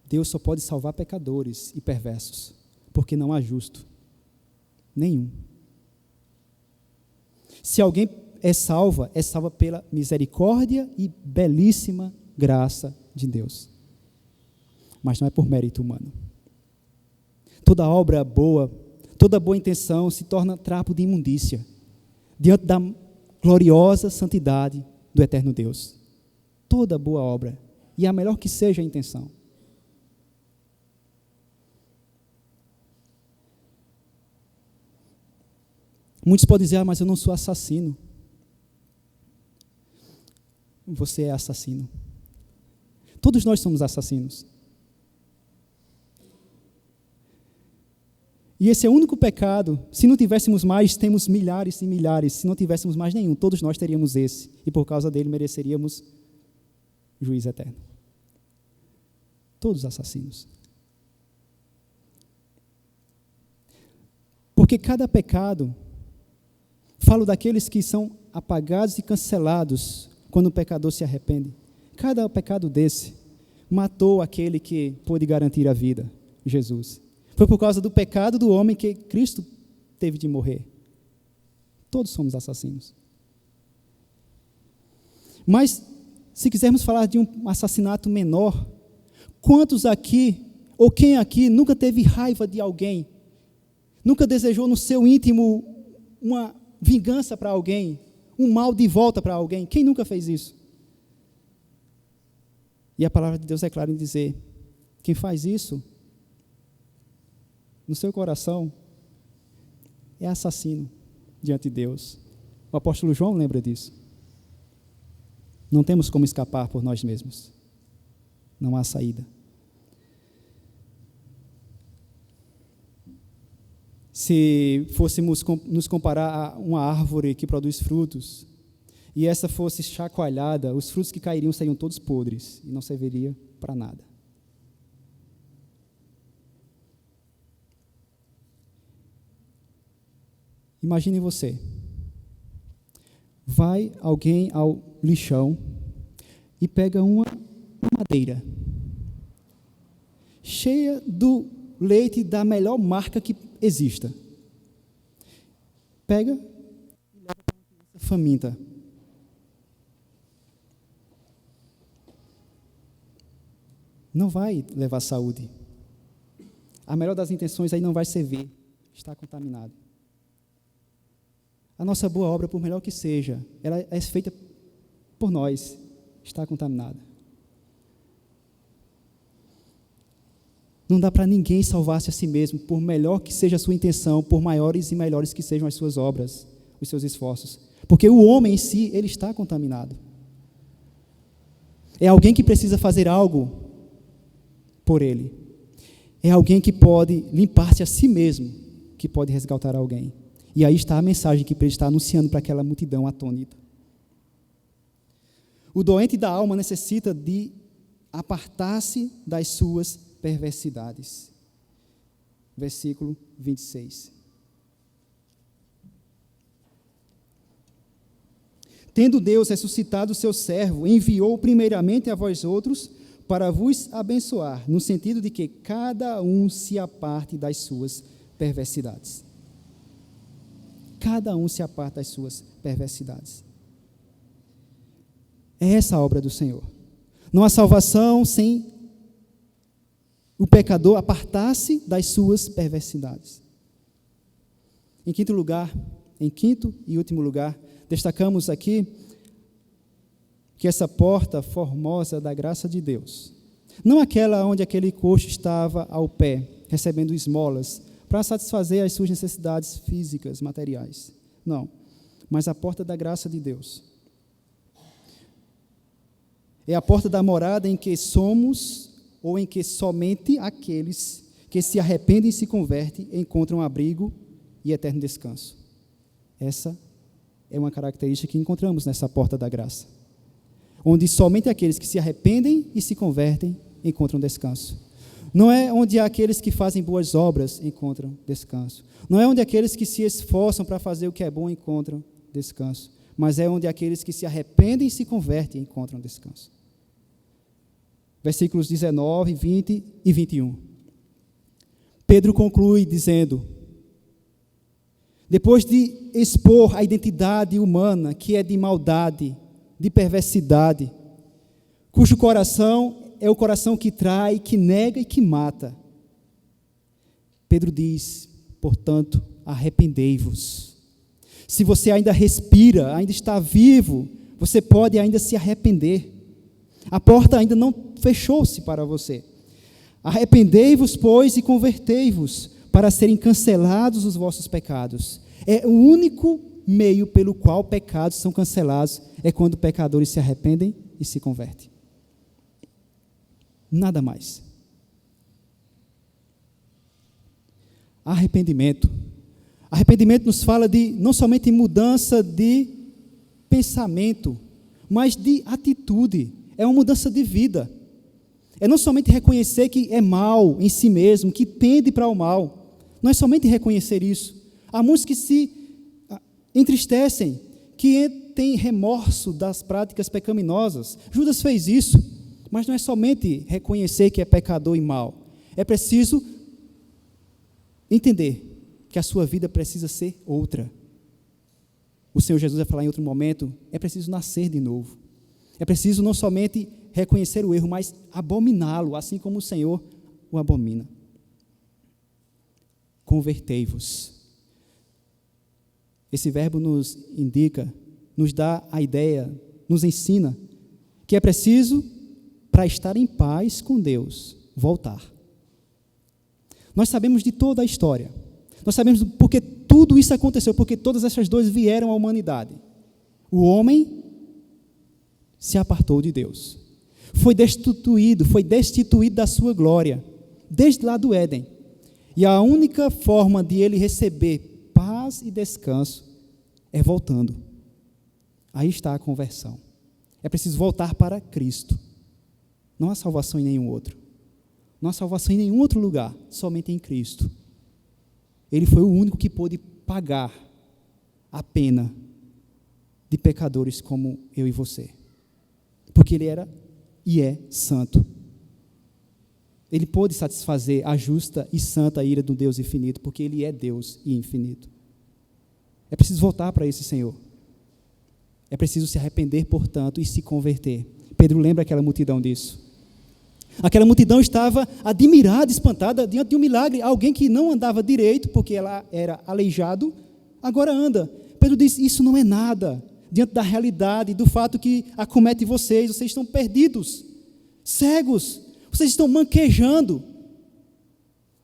Deus só pode salvar pecadores e perversos, porque não há justo nenhum. Se alguém é salva pela misericórdia e belíssima graça de Deus. Mas não é por mérito humano. Toda obra boa, toda boa intenção se torna trapo de imundícia diante da gloriosa santidade do eterno Deus. Toda boa obra, e a melhor que seja a intenção. Muitos podem dizer: mas eu não sou assassino. Você é assassino. Todos nós somos assassinos. E esse é o único pecado. Se não tivéssemos mais, temos milhares e milhares. Se não tivéssemos mais nenhum, todos nós teríamos esse. E por causa dele mereceríamos juízo eterno. Todos assassinos. Porque cada pecado, falo daqueles que são apagados e cancelados quando o pecador se arrepende. Cada pecado desse matou aquele que pôde garantir a vida, Jesus. Foi por causa do pecado do homem que Cristo teve de morrer. Todos somos assassinos. Mas, se quisermos falar de um assassinato menor, quantos aqui, ou quem aqui, nunca teve raiva de alguém? Nunca desejou no seu íntimo uma vingança para alguém? Um mal de volta para alguém? Quem nunca fez isso? E a palavra de Deus é clara em dizer: quem faz isso no seu coração é assassino diante de Deus. O apóstolo João lembra disso. Não temos como escapar por nós mesmos. Não há saída. Se fôssemos nos comparar a uma árvore que produz frutos, e essa fosse chacoalhada, os frutos que cairiam seriam todos podres, e não serviria para nada. Imagine você, vai alguém ao lixão e pega uma madeira cheia do leite da melhor marca que exista. Pega e leva para uma criança faminta. Não vai levar saúde. A melhor das intenções aí não vai servir. Está contaminado. A nossa boa obra, por melhor que seja, ela é feita por nós, está contaminada. Não dá para ninguém salvar-se a si mesmo, por melhor que seja a sua intenção, por maiores e melhores que sejam as suas obras, os seus esforços. Porque o homem em si, ele está contaminado. É alguém que precisa fazer algo por ele. É alguém que pode limpar-se a si mesmo, que pode resgatar alguém. E aí está a mensagem que Pedro está anunciando para aquela multidão atônita. O doente da alma necessita de apartar-se das suas perversidades. Versículo 26. tendo Deus ressuscitado o seu servo, enviou primeiramente a vós outros para vos abençoar, no sentido de que cada um se aparte das suas perversidades. Cada um se aparte das suas perversidades. É essa a obra do Senhor. Não há salvação sem o pecador apartar-se das suas perversidades. Em quinto e último lugar, destacamos aqui que essa porta formosa da graça de Deus, não aquela onde aquele coxo estava ao pé, recebendo esmolas, para satisfazer as suas necessidades físicas, materiais. Não, mas a porta da graça de Deus. É a porta da morada em que somos, ou em que somente aqueles que se arrependem e se convertem encontram abrigo e eterno descanso. Essa é uma característica que encontramos nessa porta da graça, onde somente aqueles que se arrependem e se convertem encontram descanso. Não é onde aqueles que fazem boas obras encontram descanso. Não é onde aqueles que se esforçam para fazer o que é bom encontram descanso. Mas é onde aqueles que se arrependem e se convertem encontram descanso. Versículos 19, 20 e 21. Pedro conclui dizendo: depois de expor a identidade humana, que é de maldade, de perversidade, cujo coração é o coração que trai, que nega e que mata, Pedro diz, portanto, arrependei-vos. Se você ainda respira, ainda está vivo, você pode ainda se arrepender. A porta ainda não fechou-se para você. Arrependei-vos, pois, e convertei-vos, para serem cancelados os vossos pecados. É o único meio pelo qual pecados são cancelados, é quando pecadores se arrependem e se convertem. Nada mais. Arrependimento. Arrependimento nos fala de não somente mudança de pensamento, mas de atitude. É uma mudança de vida. É não somente reconhecer que é mal em si mesmo, que tende para o mal. Não é somente reconhecer isso. Há muitos que se entristecem, que têm remorso das práticas pecaminosas. Judas fez isso. Mas não é somente reconhecer que é pecador e mal. É preciso entender que a sua vida precisa ser outra. O Senhor Jesus vai falar em outro momento, é preciso nascer de novo. É preciso não somente reconhecer o erro, mas abominá-lo, assim como o Senhor o abomina. Convertei-vos. Esse verbo nos indica, nos dá a ideia, nos ensina que é preciso, para estar em paz com Deus, voltar. Nós sabemos de toda a história. Nós sabemos porque tudo isso aconteceu, porque todas essas dores vieram à humanidade. O homem se apartou de Deus. Foi destituído da sua glória, desde lá do Éden. E a única forma de ele receber paz e descanso é voltando. Aí está a conversão. É preciso voltar para Cristo. Não há salvação em nenhum outro. Não há salvação em nenhum outro lugar, somente em Cristo. Ele foi o único que pôde pagar a pena de pecadores como eu e você. Porque ele era e é santo. Ele pôde satisfazer a justa e santa ira do Deus infinito, porque ele é Deus e infinito. É preciso voltar para esse Senhor. É preciso se arrepender, portanto, e se converter. Pedro lembra aquela multidão disso. Aquela multidão estava admirada, espantada diante de um milagre. Alguém que não andava direito, porque ela era aleijado, agora anda. Pedro diz, isso não é nada, diante da realidade, do fato que acomete vocês estão perdidos, cegos, vocês estão manquejando.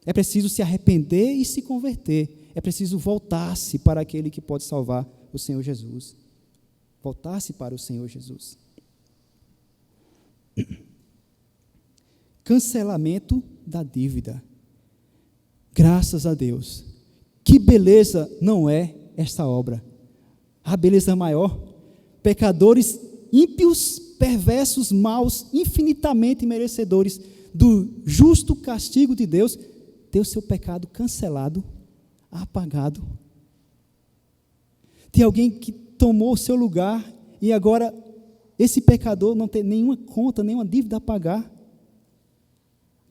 É preciso se arrepender e se converter. É preciso voltar-se para aquele que pode salvar, o Senhor Jesus. Voltar-se para o Senhor Jesus. Cancelamento da dívida. Graças a Deus. Que beleza não é esta obra? A beleza maior. Pecadores ímpios, perversos, maus, infinitamente merecedores do justo castigo de Deus, ter o seu pecado cancelado, apagado. Tem alguém que tomou o seu lugar e agora esse pecador não tem nenhuma conta, nenhuma dívida a pagar.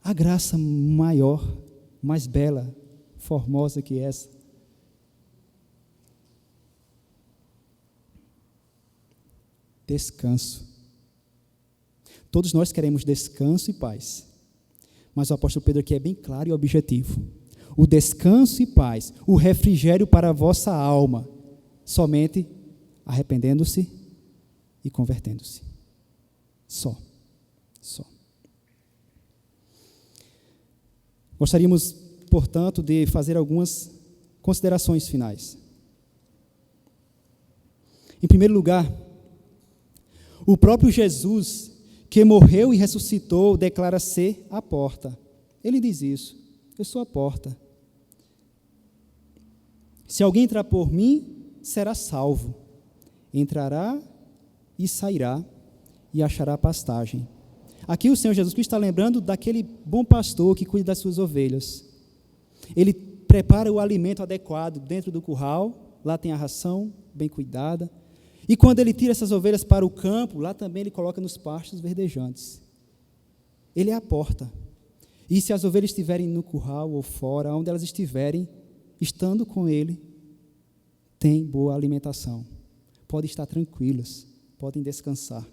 A graça maior, mais bela, formosa que essa. Descanso. Todos nós queremos descanso e paz. Mas o apóstolo Pedro aqui é bem claro e objetivo. O descanso e paz, o refrigério para a vossa alma, somente arrependendo-se e convertendo-se. Só. Gostaríamos, portanto, de fazer algumas considerações finais. Em primeiro lugar, o próprio Jesus, que morreu e ressuscitou, declara ser a porta. Ele diz isso: eu sou a porta. Se alguém entrar por mim, será salvo. Entrará e sairá e achará pastagem. Aqui o Senhor Jesus Cristo está lembrando daquele bom pastor que cuida das suas ovelhas. Ele prepara o alimento adequado dentro do curral, lá tem a ração bem cuidada. E quando ele tira essas ovelhas para o campo, lá também ele coloca nos pastos verdejantes. Ele é a porta. E se as ovelhas estiverem no curral ou fora, onde elas estiverem, estando com ele, tem boa alimentação. Podem estar tranquilas, podem descansar.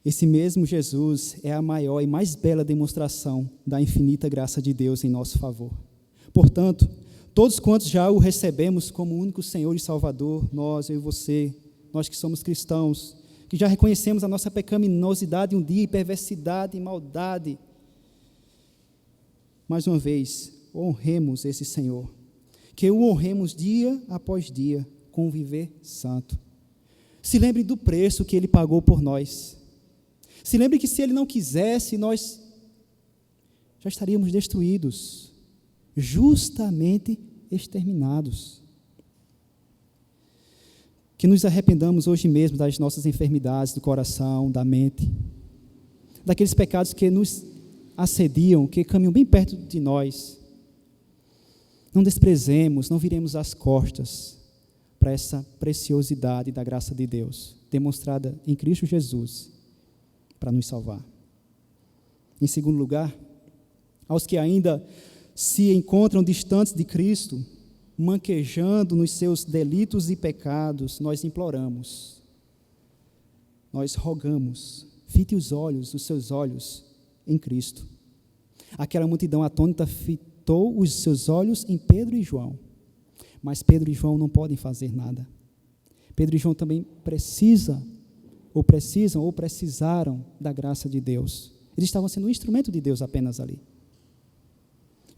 Esse mesmo Jesus é a maior e mais bela demonstração da infinita graça de Deus em nosso favor. Portanto, todos quantos já o recebemos como único Senhor e Salvador, nós, eu e você, nós que somos cristãos, que já reconhecemos a nossa pecaminosidade um dia, e perversidade e maldade, mais uma vez, honremos esse Senhor, que o honremos dia após dia, com o viver santo. Se lembre do preço que Ele pagou por nós. Se lembre que se Ele não quisesse, nós já estaríamos destruídos, justamente exterminados. Que nos arrependamos hoje mesmo das nossas enfermidades do coração, da mente, daqueles pecados que nos assediam, que caminham bem perto de nós. Não desprezemos, não viremos as costas para essa preciosidade da graça de Deus, demonstrada em Cristo Jesus, para nos salvar. Em segundo lugar, aos que ainda se encontram distantes de Cristo, manquejando nos seus delitos e pecados, nós imploramos, nós rogamos, fite os seus olhos em Cristo. Aquela multidão atônita fitou os seus olhos em Pedro e João, mas Pedro e João não podem fazer nada. Pedro e João também precisaram da graça de Deus. Eles estavam sendo um instrumento de Deus apenas ali.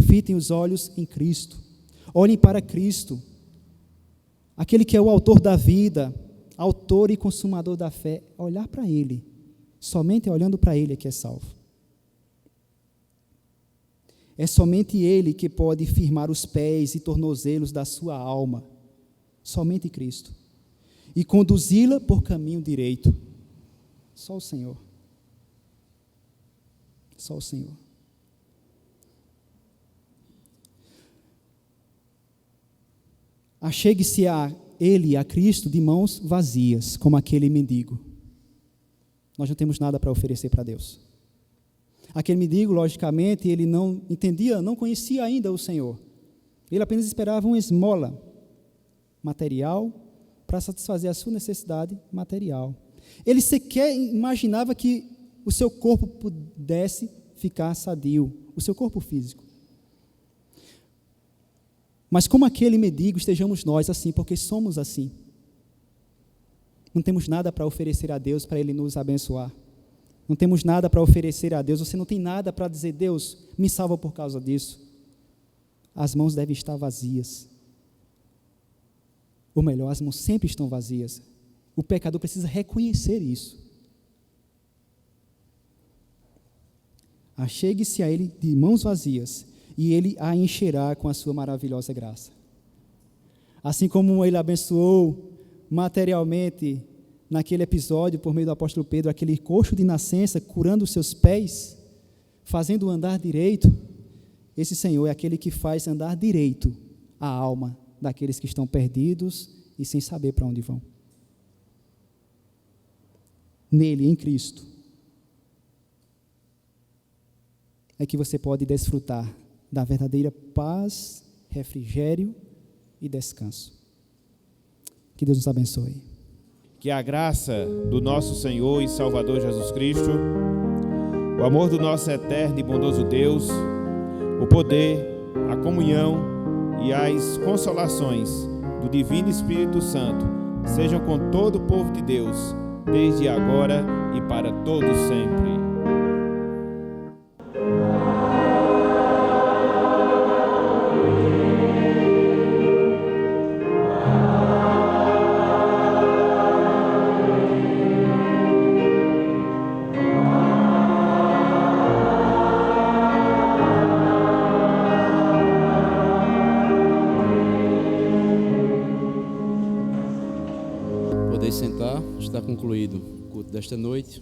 Fitem os olhos em Cristo. Olhem para Cristo, aquele que é o autor da vida, autor e consumador da fé. Olhar para Ele, somente olhando para Ele é que é salvo. É somente Ele que pode firmar os pés e tornozelos da sua alma, somente Cristo, e conduzi-la por caminho direito. Só o Senhor. Só o Senhor. Achegue-se a Ele, a Cristo, de mãos vazias, como aquele mendigo. Nós não temos nada para oferecer para Deus. Aquele mendigo, logicamente, ele não entendia, não conhecia ainda o Senhor. Ele apenas esperava uma esmola material para satisfazer a sua necessidade material. Ele sequer imaginava que o seu corpo pudesse ficar sadio, o seu corpo físico. Mas como aquele mendigo, estejamos nós assim, porque somos assim. Não temos nada para oferecer a Deus para Ele nos abençoar. Não temos nada para oferecer a Deus. Você não tem nada para dizer: Deus, me salva por causa disso. As mãos devem estar vazias. Ou melhor, as mãos sempre estão vazias. O pecador precisa reconhecer isso. Achegue-se a Ele de mãos vazias, e Ele a encherá com a sua maravilhosa graça. Assim como Ele abençoou materialmente naquele episódio, por meio do apóstolo Pedro, aquele coxo de nascença, curando os seus pés, fazendo andar direito, esse Senhor é aquele que faz andar direito a alma daqueles que estão perdidos e sem saber para onde vão. Nele, em Cristo, é que você pode desfrutar da verdadeira paz, refrigério e descanso. Que Deus nos abençoe. Que a graça do nosso Senhor e Salvador Jesus Cristo, o amor do nosso eterno e bondoso Deus, o poder, a comunhão e as consolações do Divino Espírito Santo sejam com todo o povo de Deus, desde agora e para todos sempre. Sentar, está concluído o culto desta noite.